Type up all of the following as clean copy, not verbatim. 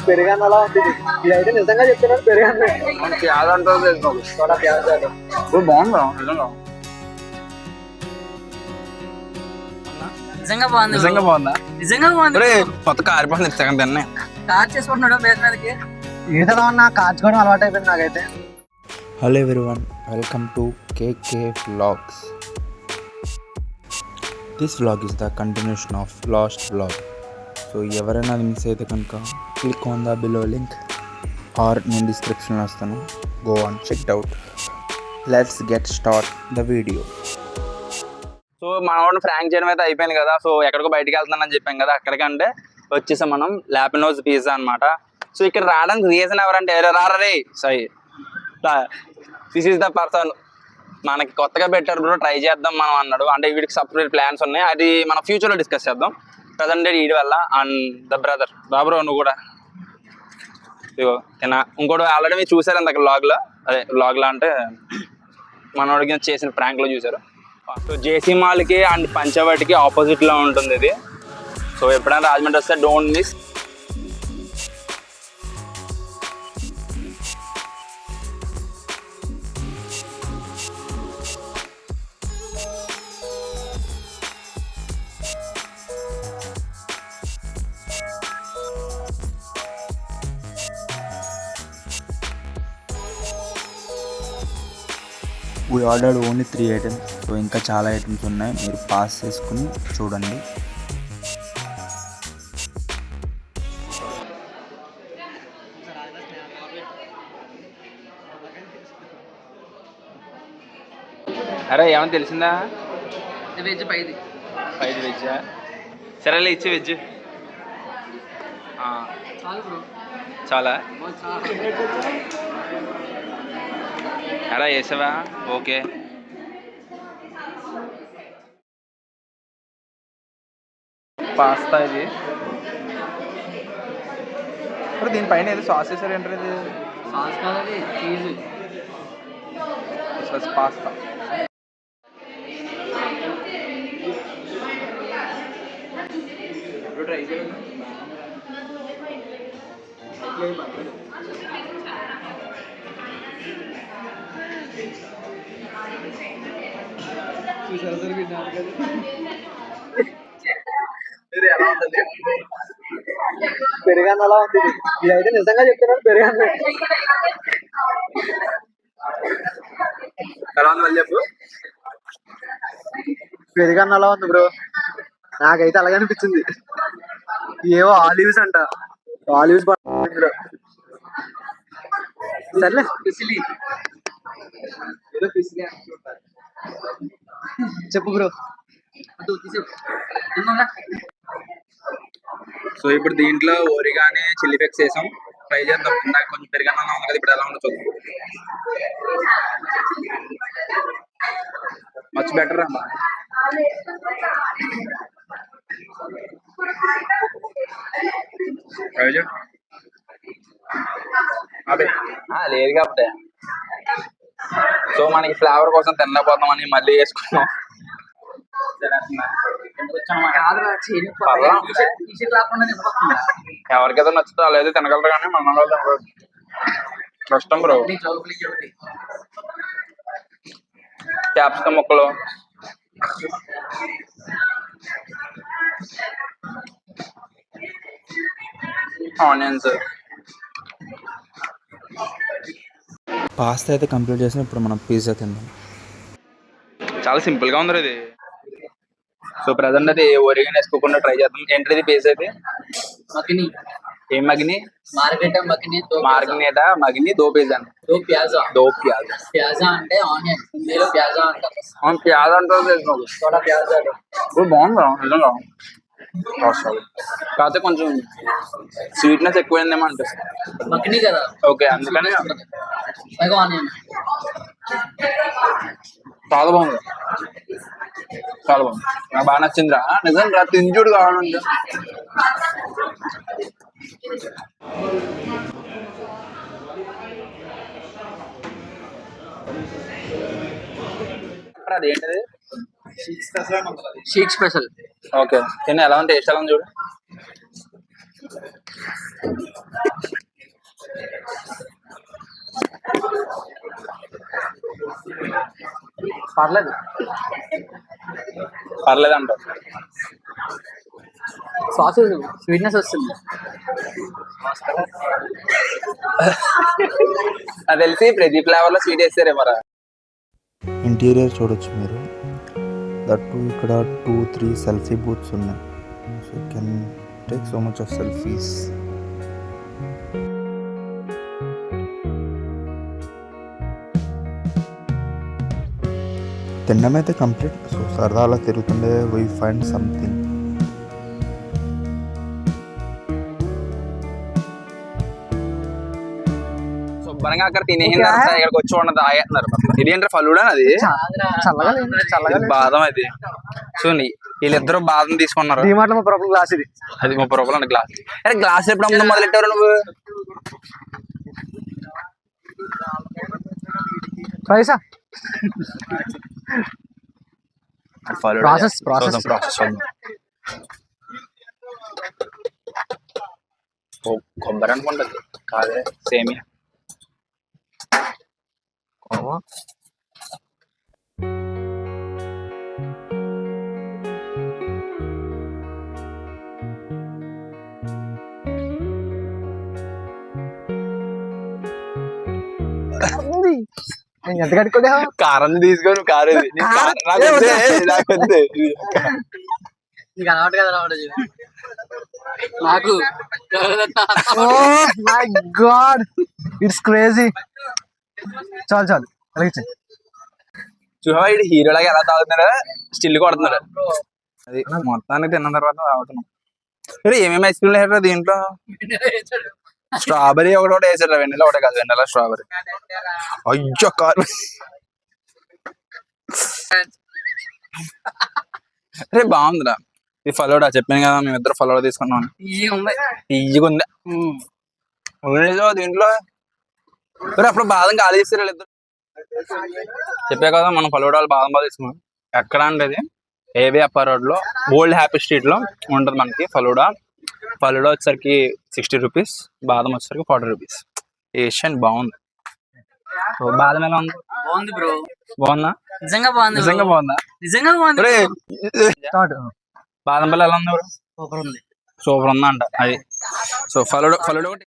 పెరుగన్న అలా ఉంటుంది. ఇదైతే నిజంగా చెప్తున్నాను, పెరుగన్న ప్యాజ్ అంటే బాగుందా నిజంగా బాగుంది. నిజంగా బాగుందా? నిజంగా బాగుంది. కొత్త కారిపోతుంది సగం తిన్నా. స్టార్ట్ చేసుకుంటున్నాడు బేస్ మీదకి. ఈతలో ఉన్న కాచుకోవడం అలవాటు అయిపోయింది నాకైతే. Hello everyone, welcome to KK vlogs. This vlog is the continuation of last vlog. So ఎవరైనా అది మిస్ అయితే కనుక click on the below link or నేను డిస్క్రిప్షన్లో వస్తాను. Go on check it out. Let's get start the video. So మన వాడిని Frank చేయడం అయితే అయిపోయింది కదా. సో ఎక్కడికో బయటకు వెళ్తున్నానని చెప్పాం కదా, అక్కడికంటే వచ్చేసాం మనం లాపినోస్ పిజ్జా అనమాట. సో ఇక్కడ రావడానికి రీజన్ ఎవరంటే రారే సై దిస్ ఈస్ ద పర్సన్. మనకి కొత్తగా పెట్టారు బ్రో, ట్రై చేద్దాం మనం అన్నాడు. అంటే వీడికి సపరేట్ ప్లాన్స్ ఉన్నాయి, అది మనం ఫ్యూచర్లో డిస్కస్ చేద్దాం. ప్రజెంట్ వీడి వల్ల అండ్ ద బ్రదర్ బాబ్రో నువ్వు కూడా ఇగో తిన్నా. ఇంకోటి ఆల్రెడీ మీరు చూసారు ఇందాక వ్లాగ్లో, అదే వ్లాగ్లో అంటే మనోడికి చేసిన ప్రాంక్లో చూసారు. సో జేసీ మాల్కి అండ్ పంచవటికి ఆపోజిట్లో ఉంటుంది ఇది. సో ఎప్పుడైనా రాజమండ్రి వస్తే don't miss. We ordered only 3 items. So ఇంకా చాలా ఐటమ్స్ ఉన్నాయి, మీరు పాస్ చేసుకుని చూడండి. అరే ఏమని తెలిసిందా? వెజ్ పైది 5 వెజ్జా? సరేలే ఇచ్చి వెజ్ చాలు బ్రో. చాలా అలా వేసావా? ఓకే. పాస్తా ఇది. ఇప్పుడు దీనిపైన ఏదో సాస్ వేసారు ఏంటంటే ఇది? సాస్ కావాలి, చీజ్. పాస్తా ట్రై చేయండి. పెరుగన్న అలా ఉంటుంది. ఇదైతే నిజంగా చెప్తున్నాను, పెరుగన్న ఎలా ఉంది మళ్ళీ చెప్పు. పెరుగన్న అలా ఉంది బ్రో, నాకైతే అలాగే అనిపించింది. ఏవో ఆలివ్స్ అంట, ఆలివ్స్ సర్లే. చెప్పు బ్రో. సో ఇప్పుడు దీంట్లో ఓరిగానే చిల్లీ ఫ్లేక్స్ వేసాం, ట్రై చేద్దాం. ఇందాక కొంచెం పెరిగానే ఉంది కదా, ఇప్పుడు ఎలా ఉండదు చూద్దాం. మచ్ బెటర్ అమ్మా. అదే లేదు కాబట్టి సో మనకి ఫ్లేవర్ కోసం తినలేకపోతామని మళ్ళీ వేసుకున్నాం. ఎవరికైతే నచ్చుతో అలా తినగలరు, కానీ మన కష్టం బ్రో. క్యాప్సికమ్ ముక్కలు, ఆనియన్స్. పాస్తా అయితే కంప్లీట్ చేసిన, ఇప్పుడు మనం పిజ్జా తిందాం. చాలా సింపుల్ గా ఉంది ఇది. సో ప్రజెంట్ అది ఓరిగాన్ వేసుకోకుండా ట్రై చేద్దాం. ఏంటిది పిజ్జా అయితే మకిని. ఏం మగిని? మార్గరెటా మకిని. మార్గనేటా మగిని దో పిజ్జా. దో ప్యాజా. దో ప్యాజా. ప్యాజా అంటే ఆనియన్, హిందీలో ప్యాజా అంటారు. అవును ప్యాజా అంటారు తెలుసు. తోడా ప్యాజా. బాగుందా నిజంగా? కాకపోతే కొంచెం స్వీట్నెస్ ఎక్కువైందేమో అనిపిస్తుంది. మకిని కదా, ఓకే అందుకని ఆనియన్. చాలా బాగుంది, చాలా బాగుంది, నాకు బాగా నచ్చిందిరా. నిజంగా తింజుడు కావాలంటే అదేంటిది? షీక్ స్పెషల్. ఓకే తిన్న ఎలా ఉంది, టేస్ట్ ఎలా ఉంది చూడు. పర్లేదు. పర్లేదంట. సాస్ స్వీట్నెస్ వస్తుంది. అది తెలిసి ప్రతి ఫ్లేవర్ లో స్వీట్ వేస్తారే మరి. ఇంటీరియర్ చూడొచ్చు మీరు. దట్టు ఇక్కడ 2-3 సెల్ఫీ బూత్స్ ఉన్నాయి. So you can take so much of selfies. తినడం అయితే కంప్లీట్. సో సరదా అలా తిరుగుతుండే వీ ఫైండ్ సంథింగ్. శుభ్రంగా అక్కడ తినేసిన తర్వాత ఇక్కడికి వచ్చి ఉండదు తాగేస్తున్నారు. ఇదేంటారు ఫలూడా అది? చల్లగా లేదు, చల్లగా ఇది బాదం అది. చూడండి వీళ్ళిద్దరు బాదం తీసుకున్నారు. డిమార్ట్ లో 30 రూపాయల గ్లాస్ ఇది. అది 30 రూపాయలు అండి గ్లాస్. అరే గ్లాస్ ఎప్పుడు అమ్ముదాం మొదలెట్టారు నువ్వు? ప్రైసా? ఫలూడా ప్రాసెస్ ప్రాసెస్ కొబ్బరి అనుకుంటుంది కాదే, సేమియా. ఎంత కట్టుకోలే కారం తీసుకొని కారు నీకు అలవాటు కదా అలవాటు నాకు. My God, it's crazy. చాలు చాలు అలాగే. చూహా ఇది హీరోలాగా ఎలా తాగుతున్నాడు, స్టిల్ కొడుతున్నాడు. అది మొత్తానికి తిన్న తర్వాత తాగుతున్నాం. ఏమేమి ఐస్ క్రీమ్ వేసారు దీంట్లో? స్ట్రాబెరీ ఒకటి వేసారు, వెన్నెల ఒకటే కాదు, వెన్నెల స్ట్రాబెరీ. అయ్యో కారు. అరే బాగుందిరా ఇది ఫలోడా. చెప్పాను కదా మేమిద్దరు ఫలోడా తీసుకున్నాం. ఈజీగా ఉంది దీంట్లో. అప్పుడు బాదం ఖాళీ చేస్తారు వీళ్ళిద్దరు. చెప్పే కదా మనం ఫలోడాలు బాదం బాగా తీసుకున్నాం. ఎక్కడ అంటే అది ఏవే అప్పర్ రోడ్ లో ఓల్డ్ హ్యాపీ స్ట్రీట్ లో ఉంటది మనకి ఫలూడా. ఫలూడా వచ్చేసరికి 60 రూపీస్, బాదం వచ్చేసరికి 40 రూపీస్. ఏషియన్ బాగుంది. బాదం ఎలా ఉంది? బాగుంది బ్రో. బాగుందా? నిజంగా బాగుంది. నిజంగా బాగుందా? నిజంగా బాగుంది. బాదం పల్లి ఎలా ఉంది బ్రో? సూపర్ ఉంది. సూపర్ ఉందా అంట అది. సో ఫలూడా ఒకటి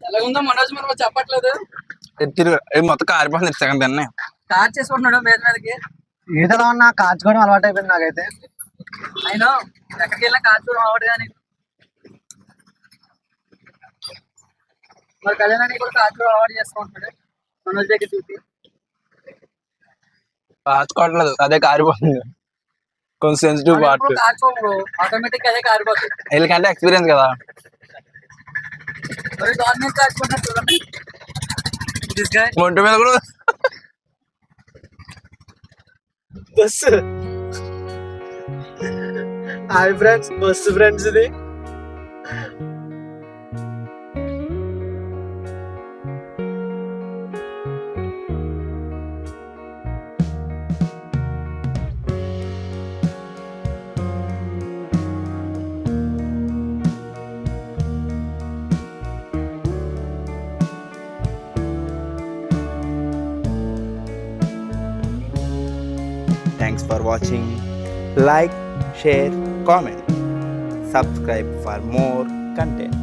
ఎలాగుందో మనోజ్ మనం చెప్పట్లేదు. మొత్తం కారిపోతుంది సెకండ్ తిన్నా. కార్ చేసుకుంటున్నాడు మీద మీదకి. ఈతలో ఉన్న కాచుకోవడం అలవాటు అయిపోయింది నాకైతే. అయినా ఎక్కడికి వెళ్ళినా కాచుకోవడం అలవాటు కానీ. మరి కళ్యాణానికి కూడా కాచుకోవడం అలవాటు చేసుకుంటున్నాడు మనోజ్ దగ్గర చూసి. కాచుకోవట్లేదు, అదే కారిపోతుంది. కొంచెం సెన్సిటివ్ పార్ట్. కాచుకోము ఆటోమేటిక్ అదే కారిపోతుంది. వీళ్ళకంటే ఎక్స్పీరియన్స్ కదా. మరి దాని మీద కాచుకుంటున్నారు చూడండి. ఒంటి మీద కూడా bus. Hi friends, bus friends ఇది. Thanks for watching. Like, share, comment. Subscribe for more content.